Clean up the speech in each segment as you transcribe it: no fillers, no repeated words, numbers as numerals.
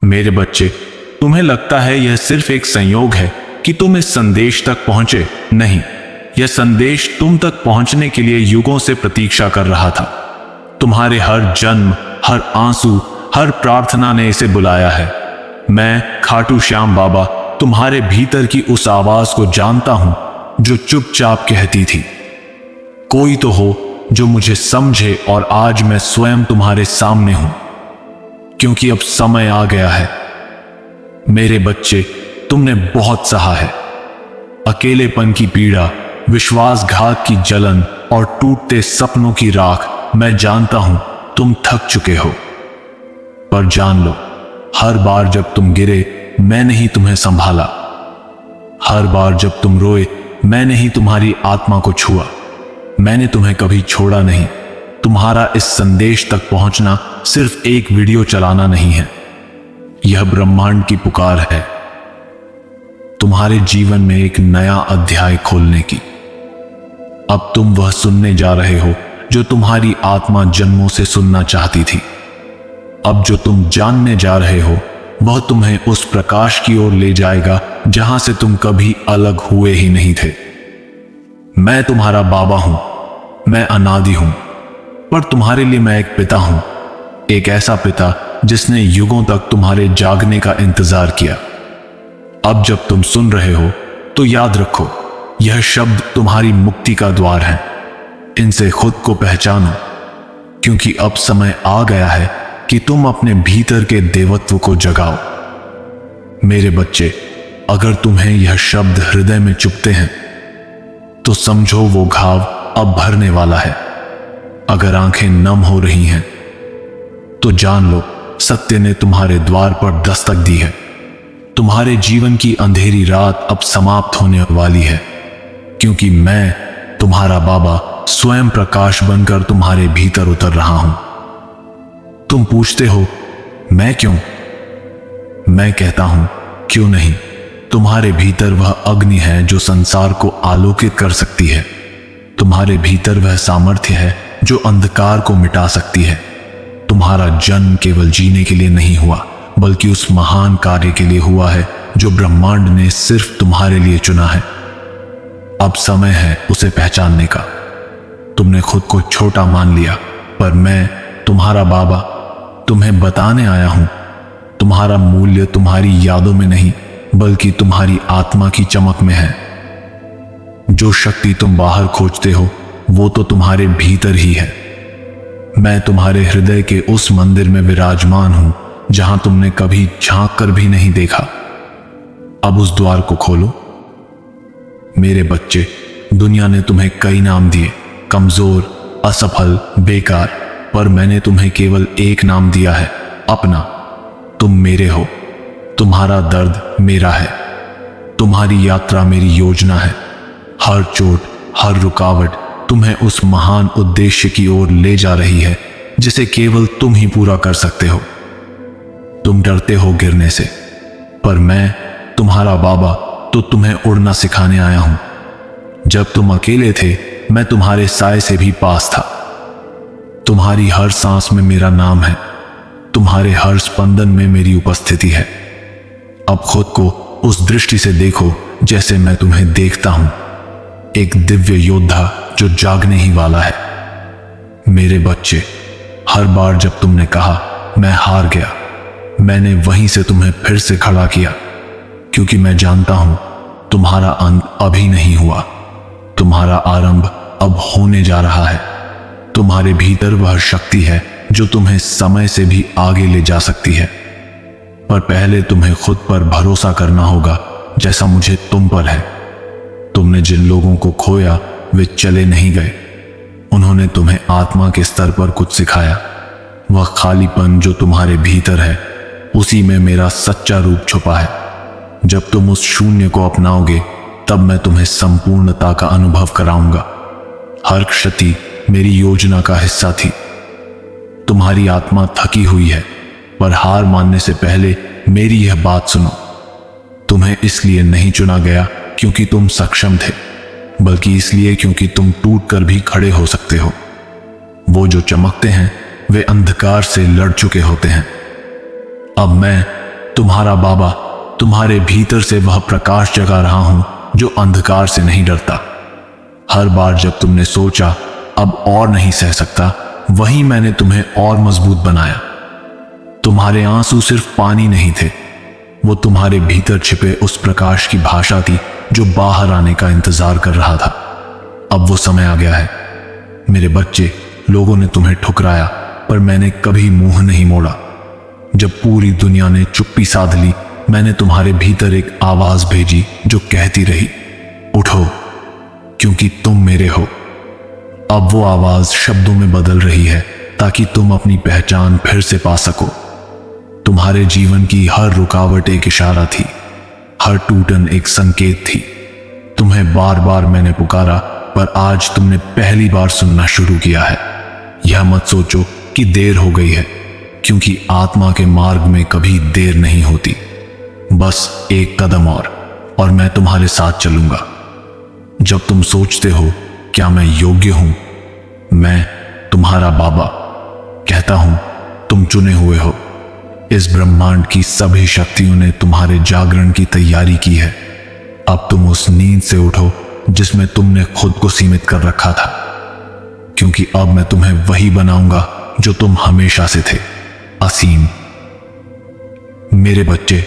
मेरे बच्चे, तुम्हें लगता है यह सिर्फ एक संयोग है कि तुम इस संदेश तक पहुंचे? नहीं, यह संदेश तुम तक पहुंचने के लिए युगों से प्रतीक्षा कर रहा था। तुम्हारे हर जन्म, हर आंसू, हर प्रार्थना ने इसे बुलाया है। मैं खाटू श्याम बाबा तुम्हारे भीतर की उस आवाज को जानता हूं जो चुपचाप कहती थी, कोई तो हो जो मुझे समझे। और आज मैं स्वयं तुम्हारे सामने हूं, क्योंकि अब समय आ गया है। मेरे बच्चे, तुमने बहुत सहा है। अकेलेपन की पीड़ा, विश्वासघात की जलन और टूटते सपनों की राख। मैं जानता हूं तुम थक चुके हो, पर जान लो, हर बार जब तुम गिरे मैंने ही तुम्हें संभाला। हर बार जब तुम रोए मैंने ही तुम्हारी आत्मा को छुआ। मैंने तुम्हें कभी छोड़ा नहीं। तुम्हारा इस संदेश तक पहुंचना सिर्फ एक वीडियो चलाना नहीं है, यह ब्रह्मांड की पुकार है, तुम्हारे जीवन में एक नया अध्याय खोलने की। अब तुम वह सुनने जा रहे हो जो तुम्हारी आत्मा जन्मों से सुनना चाहती थी। अब जो तुम जानने जा रहे हो वह तुम्हें उस प्रकाश की ओर ले जाएगा जहां से तुम कभी अलग हुए ही नहीं थे। मैं तुम्हारा बाबा हूं, मैं अनादि हूं, पर तुम्हारे लिए मैं एक पिता हूं, एक ऐसा पिता जिसने युगों तक तुम्हारे जागने का इंतजार किया। अब जब तुम सुन रहे हो तो याद रखो, यह शब्द तुम्हारी मुक्ति का द्वार है। इनसे खुद को पहचानो, क्योंकि अब समय आ गया है कि तुम अपने भीतर के देवत्व को जगाओ। मेरे बच्चे, अगर तुम्हें यह शब्द हृदय में चुभते हैं तो समझो वो घाव अब भरने वाला है। अगर आंखें नम हो रही हैं तो जान लो, सत्य ने तुम्हारे द्वार पर दस्तक दी है। तुम्हारे जीवन की अंधेरी रात अब समाप्त होने वाली है, क्योंकि मैं तुम्हारा बाबा स्वयं प्रकाश बनकर तुम्हारे भीतर उतर रहा हूं। तुम पूछते हो, मैं क्यों? मैं कहता हूं, क्यों नहीं। तुम्हारे भीतर वह अग्नि है जो संसार को आलोकित कर सकती है। तुम्हारे भीतर वह सामर्थ्य है जो अंधकार को मिटा सकती है। तुम्हारा जन्म केवल जीने के लिए नहीं हुआ, बल्कि उस महान कार्य के लिए हुआ है जो ब्रह्मांड ने सिर्फ तुम्हारे लिए चुना है। अब समय है उसे पहचानने का। तुमने खुद को छोटा मान लिया, पर मैं तुम्हारा बाबा तुम्हें बताने आया हूं, तुम्हारा मूल्य तुम्हारी यादों में नहीं, बल्कि तुम्हारी आत्मा की चमक में है। जो शक्ति तुम बाहर खोजते हो वो तो तुम्हारे भीतर ही है। मैं तुम्हारे हृदय के उस मंदिर में विराजमान हूं जहां तुमने कभी झांक कर भी नहीं देखा। अब उस द्वार को खोलो। मेरे बच्चे, दुनिया ने तुम्हें कई नाम दिए, कमजोर, असफल, बेकार, पर मैंने तुम्हें केवल एक नाम दिया है, अपना। तुम मेरे हो, तुम्हारा दर्द मेरा है, तुम्हारी यात्रा मेरी योजना है। हर चोट, हर रुकावट तुम्हें उस महान उद्देश्य की ओर ले जा रही है जिसे केवल तुम ही पूरा कर सकते हो। तुम डरते हो गिरने से, पर मैं तुम्हारा बाबा तो तुम्हें उड़ना सिखाने आया हूं। जब तुम अकेले थे मैं तुम्हारे साए से भी पास था। तुम्हारी हर सांस में मेरा नाम है, तुम्हारे हर स्पंदन में मेरी उपस्थिति है। अब खुद को उस दृष्टि से देखो जैसे मैं तुम्हें देखता हूं, एक दिव्य योद्धा जो जागने ही वाला है। मेरे बच्चे, हर बार जब तुमने कहा मैं हार गया, मैंने वहीं से तुम्हें फिर से खड़ा किया, क्योंकि मैं जानता हूं तुम्हारा अंत अभी नहीं हुआ, तुम्हारा आरंभ अब होने जा रहा है। तुम्हारे भीतर वह शक्ति है जो तुम्हें समय से भी आगे ले जा सकती है, पर पहले तुम्हें खुद पर भरोसा करना होगा जैसा मुझे तुम पर है। तुमने जिन लोगों को खोया वे चले नहीं गए, उन्होंने तुम्हें आत्मा के स्तर पर कुछ सिखाया। वह खालीपन जो तुम्हारे भीतर है उसी में मेरा सच्चा रूप छुपा है। जब तुम उस शून्य को अपनाओगे तब मैं तुम्हें संपूर्णता का अनुभव कराऊंगा। हर क्षति मेरी योजना का हिस्सा थी। तुम्हारी आत्मा थकी हुई है, पर हार मानने से पहले मेरी यह बात सुनो। तुम्हें इसलिए नहीं चुना गया क्योंकि तुम सक्षम थे, बल्कि इसलिए क्योंकि तुम टूट कर भी खड़े हो सकते हो। वो जो चमकते हैं वे अंधकार से लड़ चुके होते हैं। अब मैं तुम्हारा बाबा तुम्हारे भीतर से वह प्रकाश जगा रहा हूं जो अंधकार से नहीं डरता। हर बार जब तुमने सोचा अब और नहीं सह सकता, वहीं मैंने तुम्हें और मजबूत बनाया। तुम्हारे आंसू सिर्फ पानी नहीं थे, वो तुम्हारे भीतर छिपे उस प्रकाश की भाषा थी जो बाहर आने का इंतजार कर रहा था। अब वो समय आ गया है मेरे बच्चे। लोगों ने तुम्हें ठुकराया पर मैंने कभी मुंह नहीं मोड़ा। जब पूरी दुनिया ने चुप्पी साध ली, मैंने तुम्हारे भीतर एक आवाज भेजी जो कहती रही, उठो क्योंकि तुम मेरे हो। अब वो आवाज शब्दों में बदल रही है ताकि तुम अपनी पहचान फिर से पा सको। तुम्हारे जीवन की हर रुकावट एक इशारा थी, हर टूटन एक संकेत थी। तुम्हें बार बार मैंने पुकारा, पर आज तुमने पहली बार सुनना शुरू किया है। यह मत सोचो कि देर हो गई है, क्योंकि आत्मा के मार्ग में कभी देर नहीं होती। बस एक कदम और मैं तुम्हारे साथ चलूंगा। जब तुम सोचते हो क्या मैं योग्य हूं, मैं तुम्हारा बाबा कहता हूं तुम चुने हुए हो। इस ब्रह्मांड की सभी शक्तियों ने तुम्हारे जागरण की तैयारी की है। अब तुम उस नींद से उठो जिसमें तुमने खुद को सीमित कर रखा था, क्योंकि अब मैं तुम्हें वही बनाऊंगा जो तुम हमेशा से थे, असीम। मेरे बच्चे,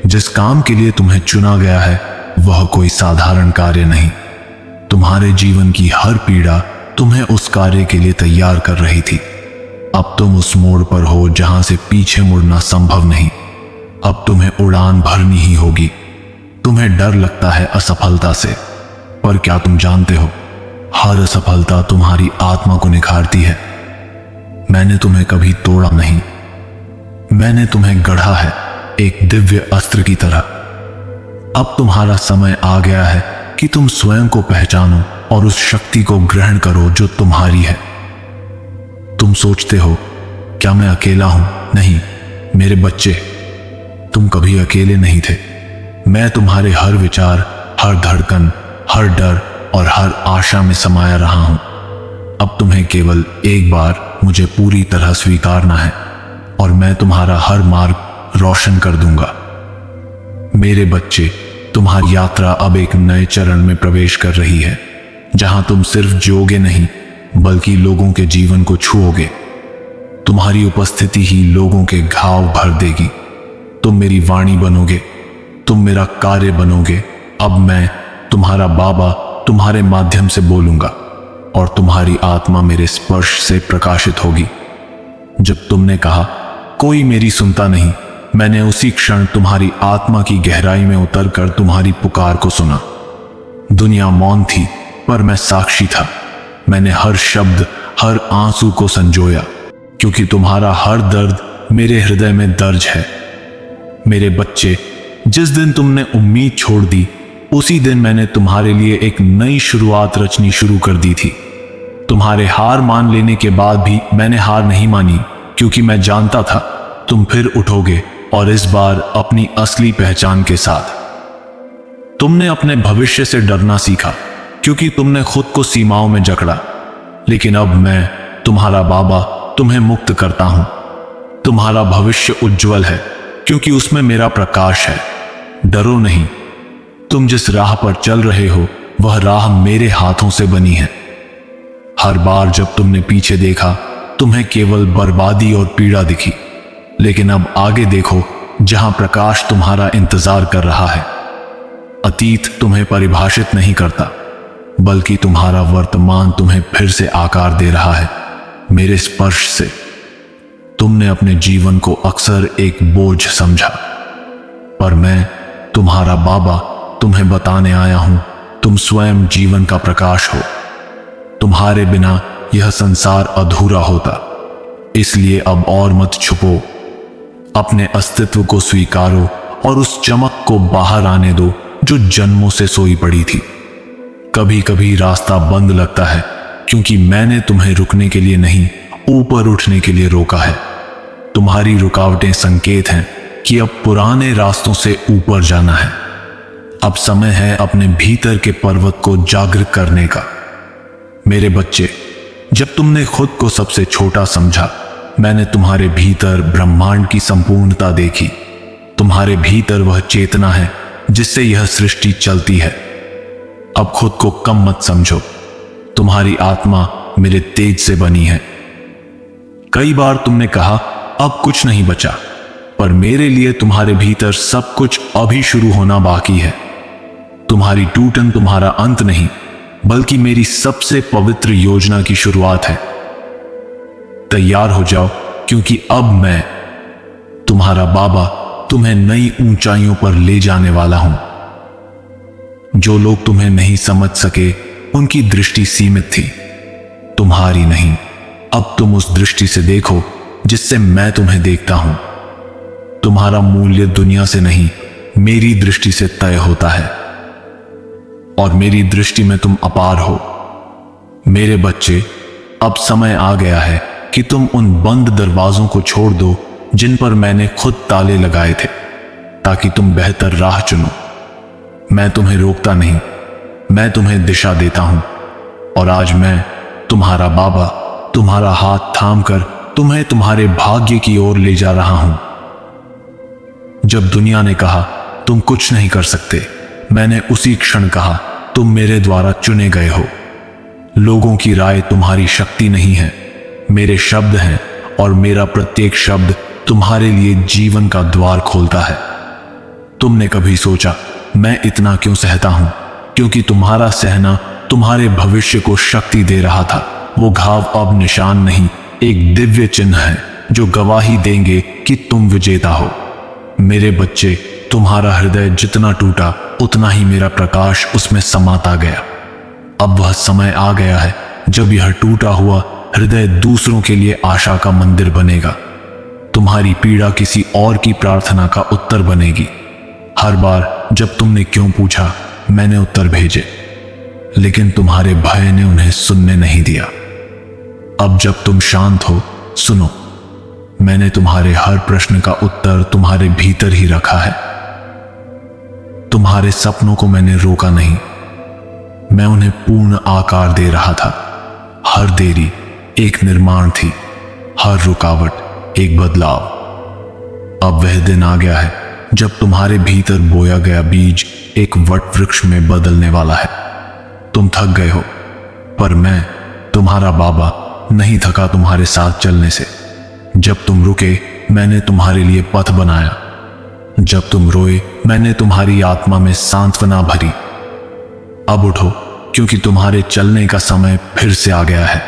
जिस काम के लिए तुम्हें चुना गया है वह कोई साधारण कार्य नहीं। तुम्हारे जीवन की हर पीड़ा तुम्हें उस कार्य के लिए तैयार कर रही थी। अब तुम उस मोड़ पर हो जहां से पीछे मुड़ना संभव नहीं। अब तुम्हें उड़ान भरनी ही होगी। तुम्हें डर लगता है असफलता से, पर क्या तुम जानते हो, हर असफलता तुम्हारी आत्मा को निखारती है। मैंने तुम्हें कभी तोड़ा नहीं, मैंने तुम्हें गढ़ा है एक दिव्य अस्त्र की तरह। अब तुम्हारा समय आ गया है कि तुम स्वयं को पहचानो और उस शक्ति को ग्रहण करो जो तुम्हारी है। तुम सोचते हो क्या मैं अकेला हूं? नहीं मेरे बच्चे, तुम कभी अकेले नहीं थे। मैं तुम्हारे हर विचार, हर धड़कन, हर डर और हर आशा में समाया रहा हूं। अब तुम्हें केवल एक बार मुझे पूरी तरह स्वीकारना है और मैं तुम्हारा हर मार्ग रोशन कर दूंगा। मेरे बच्चे, तुम्हारी यात्रा अब एक नए चरण में प्रवेश कर रही है, जहां तुम सिर्फ जियोगे नहीं बल्कि लोगों के जीवन को छुओगे। तुम्हारी उपस्थिति ही लोगों के घाव भर देगी। तुम मेरी वाणी बनोगे, तुम मेरा कार्य बनोगे। अब मैं तुम्हारा बाबा तुम्हारे माध्यम से बोलूंगा और तुम्हारी आत्मा मेरे स्पर्श से प्रकाशित होगी। जब तुमने कहा कोई मेरी सुनता नहीं, मैंने उसी क्षण तुम्हारी आत्मा की गहराई में उतरकर तुम्हारी पुकार को सुना। दुनिया मौन थी पर मैं साक्षी था। मैंने हर शब्द, हर आंसू को संजोया, क्योंकि तुम्हारा हर दर्द मेरे हृदय में दर्ज है। मेरे बच्चे, जिस दिन तुमने उम्मीद छोड़ दी, उसी दिन मैंने तुम्हारे लिए एक नई शुरुआत रचनी शुरू कर दी थी। तुम्हारे हार मान लेने के बाद भी मैंने हार नहीं मानी, क्योंकि मैं जानता था तुम फिर उठोगे, और इस बार अपनी असली पहचान के साथ। तुमने अपने भविष्य से डरना सीखा, क्योंकि तुमने खुद को सीमाओं में जकड़ा। लेकिन अब मैं तुम्हारा बाबा तुम्हें मुक्त करता हूं। तुम्हारा भविष्य उज्जवल है, क्योंकि उसमें मेरा प्रकाश है। डरो नहीं, तुम जिस राह पर चल रहे हो वह राह मेरे हाथों से बनी है। हर बार जब तुमने पीछे देखा, तुम्हें केवल बर्बादी और पीड़ा दिखी, लेकिन अब आगे देखो जहां प्रकाश तुम्हारा इंतजार कर रहा है। अतीत तुम्हें परिभाषित नहीं करता, बल्कि तुम्हारा वर्तमान तुम्हें फिर से आकार दे रहा है मेरे स्पर्श से। तुमने अपने जीवन को अक्सर एक बोझ समझा, पर मैं तुम्हारा बाबा तुम्हें बताने आया हूं, तुम स्वयं जीवन का प्रकाश हो। तुम्हारे बिना यह संसार अधूरा होता। इसलिए अब और मत छुपो, अपने अस्तित्व को स्वीकारो और उस चमक को बाहर आने दो जो जन्मों से सोई पड़ी थी। कभी कभी रास्ता बंद लगता है, क्योंकि मैंने तुम्हें रुकने के लिए नहीं, ऊपर उठने के लिए रोका है। तुम्हारी रुकावटें संकेत हैं कि अब पुराने रास्तों से ऊपर जाना है। अब समय है अपने भीतर के पर्वत को जागृत करने का। मेरे बच्चे, जब तुमने खुद को सबसे छोटा समझा, मैंने तुम्हारे भीतर ब्रह्मांड की संपूर्णता देखी। तुम्हारे भीतर वह चेतना है जिससे यह सृष्टि चलती है। अब खुद को कम मत समझो। तुम्हारी आत्मा मेरे तेज से बनी है। कई बार तुमने कहा अब कुछ नहीं बचा, पर मेरे लिए तुम्हारे भीतर सब कुछ अभी शुरू होना बाकी है। तुम्हारी टूटन तुम्हारा अंत नहीं, बल्कि मेरी सबसे पवित्र योजना की शुरुआत है। तैयार हो जाओ, क्योंकि अब मैं, तुम्हारा बाबा, तुम्हें नई ऊंचाइयों पर ले जाने वाला हूं। जो लोग तुम्हें नहीं समझ सके, उनकी दृष्टि सीमित थी, तुम्हारी नहीं। अब तुम उस दृष्टि से देखो जिससे मैं तुम्हें देखता हूं। तुम्हारा मूल्य दुनिया से नहीं, मेरी दृष्टि से तय होता है, और मेरी दृष्टि में तुम अपार हो। मेरे बच्चे, अब समय आ गया है कि तुम उन बंद दरवाजों को छोड़ दो जिन पर मैंने खुद ताले लगाए थे, ताकि तुम बेहतर राह चुनो। मैं तुम्हें रोकता नहीं, मैं तुम्हें दिशा देता हूं। और आज मैं, तुम्हारा बाबा, तुम्हारा हाथ थामकर तुम्हें तुम्हारे भाग्य की ओर ले जा रहा हूं। जब दुनिया ने कहा तुम कुछ नहीं कर सकते, मैंने उसी क्षण कहा तुम मेरे द्वारा चुने गए हो। लोगों की राय तुम्हारी शक्ति नहीं है, मेरे शब्द हैं, और मेरा प्रत्येक शब्द तुम्हारे लिए जीवन का द्वार खोलता है। तुमने कभी सोचा मैं इतना क्यों सहता हूं? क्योंकि तुम्हारा सहना तुम्हारे भविष्य को शक्ति दे रहा था। वो घाव अब निशान नहीं, एक दिव्य चिन्ह है जो गवाही देंगे कि तुम विजेता हो। मेरे बच्चे, तुम्हारा हृदय जितना टूटा, उतना ही मेरा प्रकाश उसमें समाता गया। अब वह समय आ गया है जब यह टूटा हुआ हृदय दूसरों के लिए आशा का मंदिर बनेगा। तुम्हारी पीड़ा किसी और की प्रार्थना का उत्तर बनेगी। हर बार जब तुमने क्यों पूछा, मैंने उत्तर भेजे, लेकिन तुम्हारे भय ने उन्हें सुनने नहीं दिया। अब जब तुम शांत हो, सुनो, मैंने तुम्हारे हर प्रश्न का उत्तर तुम्हारे भीतर ही रखा है। तुम्हारे सपनों को मैंने रोका नहीं, मैं उन्हें पूर्ण आकार दे रहा था। हर देरी एक निर्माण थी, हर रुकावट एक बदलाव। अब वह दिन आ गया है जब तुम्हारे भीतर बोया गया बीज एक वट वृक्ष में बदलने वाला है। तुम थक गए हो, पर मैं, तुम्हारा बाबा, नहीं थका तुम्हारे साथ चलने से। जब तुम रुके, मैंने तुम्हारे लिए पथ बनाया। जब तुम रोए, मैंने तुम्हारी आत्मा में सांत्वना भरी। अब उठो, क्योंकि तुम्हारे चलने का समय फिर से आ गया है।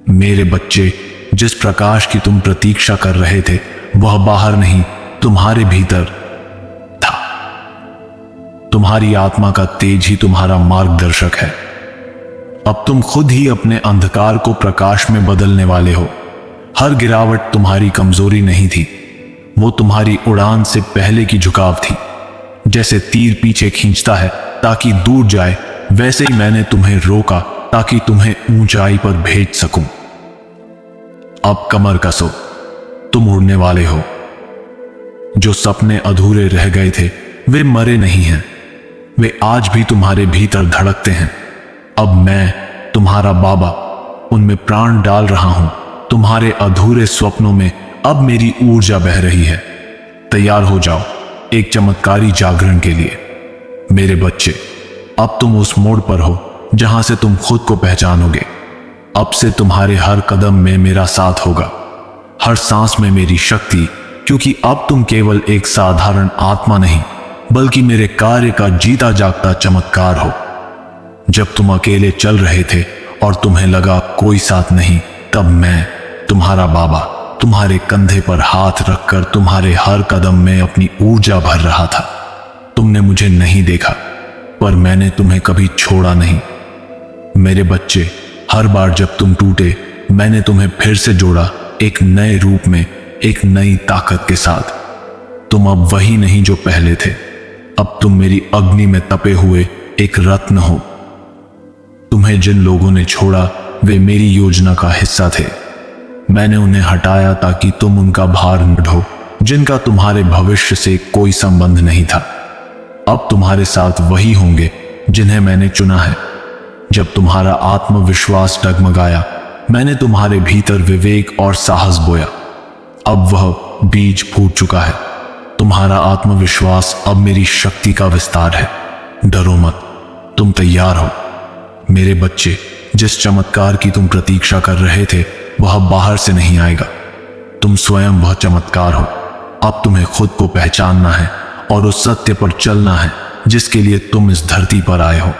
मेरे बच्चे, जिस प्रकाश की तुम प्रतीक्षा कर रहे थे, वह बाहर नहीं, तुम्हारे भीतर था। तुम्हारी आत्मा का तेज ही तुम्हारा मार्गदर्शक है। अब तुम खुद ही अपने अंधकार को प्रकाश में बदलने वाले हो। हर गिरावट तुम्हारी कमजोरी नहीं थी, वो तुम्हारी उड़ान से पहले की झुकाव थी। जैसे तीर पीछे खींचता है ताकि दूर जाए, वैसे ही मैंने तुम्हें रोका ताकि तुम्हें ऊंचाई पर भेज सकूं। अब कमर कसो, तुम उड़ने वाले हो। जो सपने अधूरे रह गए थे, वे मरे नहीं हैं, वे आज भी तुम्हारे भीतर धड़कते हैं। अब मैं, तुम्हारा बाबा, उनमें प्राण डाल रहा हूं। तुम्हारे अधूरे स्वप्नों में अब मेरी ऊर्जा बह रही है। तैयार हो जाओ एक चमत्कारी जागरण के लिए। मेरे बच्चे, अब तुम उस मोड़ पर हो जहां से तुम खुद को पहचानोगे। अब से तुम्हारे हर कदम में मेरा साथ होगा, हर सांस में मेरी शक्ति, क्योंकि अब तुम केवल एक साधारण आत्मा नहीं, बल्कि मेरे कार्य का जीता जागता चमत्कार हो। जब तुम अकेले चल रहे थे और तुम्हें लगा कोई साथ नहीं, तब मैं, तुम्हारा बाबा, तुम्हारे कंधे पर हाथ रखकर तुम्हारे हर कदम में अपनी ऊर्जा भर रहा था। तुमने मुझे नहीं देखा, पर मैंने तुम्हें कभी छोड़ा नहीं। मेरे बच्चे, हर बार जब तुम टूटे, मैंने तुम्हें फिर से जोड़ा, एक नए रूप में, एक नई ताकत के साथ। तुम अब वही नहीं जो पहले थे। अब तुम मेरी अग्नि में तपे हुए एक रत्न हो। तुम्हें जिन लोगों ने छोड़ा, वे मेरी योजना का हिस्सा थे। मैंने उन्हें हटाया ताकि तुम उनका भार न ढो, जिनका तुम्हारे भविष्य से कोई संबंध नहीं था। अब तुम्हारे साथ वही होंगे जिन्हें मैंने चुना है। जब तुम्हारा आत्मविश्वास डगमगाया, मैंने तुम्हारे भीतर विवेक और साहस बोया। अब वह बीज फूट चुका है। तुम्हारा आत्मविश्वास अब मेरी शक्ति का विस्तार है। डरो मत, तुम तैयार हो। मेरे बच्चे, जिस चमत्कार की तुम प्रतीक्षा कर रहे थे वह बाहर से नहीं आएगा। तुम स्वयं वह चमत्कार हो। अब तुम्हें खुद को पहचानना है और उस सत्य पर चलना है जिसके लिए तुम इस धरती पर आए हो।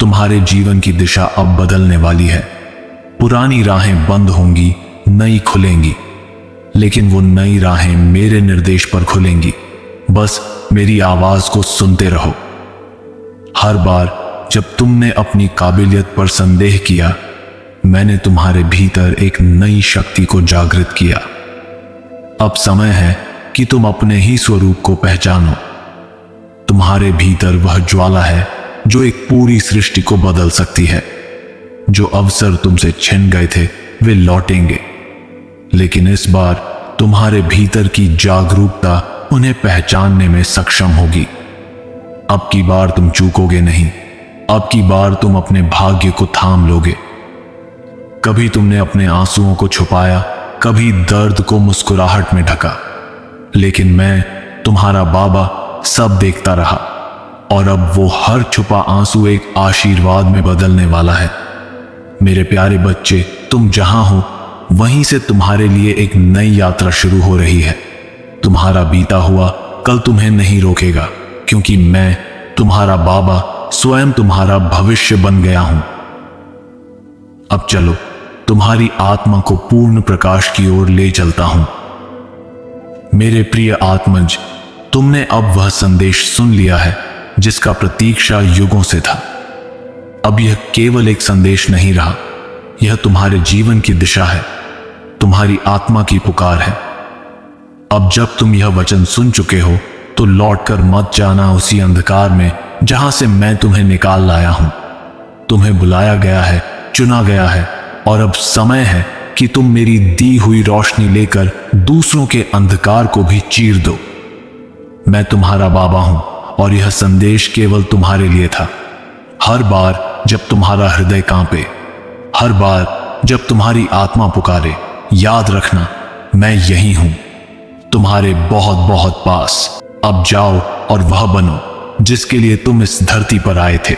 तुम्हारे जीवन की दिशा अब बदलने वाली है। पुरानी राहें बंद होंगी, नई खुलेंगी, लेकिन वो नई राहें मेरे निर्देश पर खुलेंगी। बस मेरी आवाज को सुनते रहो। हर बार जब तुमने अपनी काबिलियत पर संदेह किया, मैंने तुम्हारे भीतर एक नई शक्ति को जागृत किया। अब समय है कि तुम अपने ही स्वरूप को पहचानो। तुम्हारे भीतर वह ज्वाला है जो एक पूरी सृष्टि को बदल सकती है। जो अवसर तुमसे छिन गए थे वे लौटेंगे, लेकिन इस बार तुम्हारे भीतर की जागरूकता उन्हें पहचानने में सक्षम होगी। अब की बार तुम चूकोगे नहीं। अब की बार तुम अपने भाग्य को थाम लोगे। कभी तुमने अपने आंसुओं को छुपाया, कभी दर्द को मुस्कुराहट में ढका, लेकिन मैं तुम्हारा बाबा सब देखता रहा, और अब वो हर छुपा आंसू एक आशीर्वाद में बदलने वाला है। मेरे प्यारे बच्चे, तुम जहां हो वहीं से तुम्हारे लिए एक नई यात्रा शुरू हो रही है। तुम्हारा बीता हुआ कल तुम्हें नहीं रोकेगा, क्योंकि मैं तुम्हारा बाबा स्वयं तुम्हारा भविष्य बन गया हूं। अब चलो, तुम्हारी आत्मा को पूर्ण प्रकाश की ओर ले चलता हूं। मेरे प्रिय आत्मज, तुमने अब वह संदेश सुन लिया है जिसका प्रतीक्षा युगों से था। अब यह केवल एक संदेश नहीं रहा, यह तुम्हारे जीवन की दिशा है, तुम्हारी आत्मा की पुकार है। अब जब तुम यह वचन सुन चुके हो तो लौटकर मत जाना उसी अंधकार में जहां से मैं तुम्हें निकाल लाया हूं। तुम्हें बुलाया गया है, चुना गया है, और अब समय है कि तुम मेरी दी हुई रोशनी लेकर दूसरों के अंधकार को भी चीर दो। मैं तुम्हारा बाबा हूं और यह संदेश केवल तुम्हारे लिए था। हर बार जब तुम्हारा हृदय कांपे, हर बार जब तुम्हारी आत्मा पुकारे, याद रखना मैं यही हूं, तुम्हारे बहुत बहुत पास। अब जाओ और वह बनो जिसके लिए तुम इस धरती पर आए थे।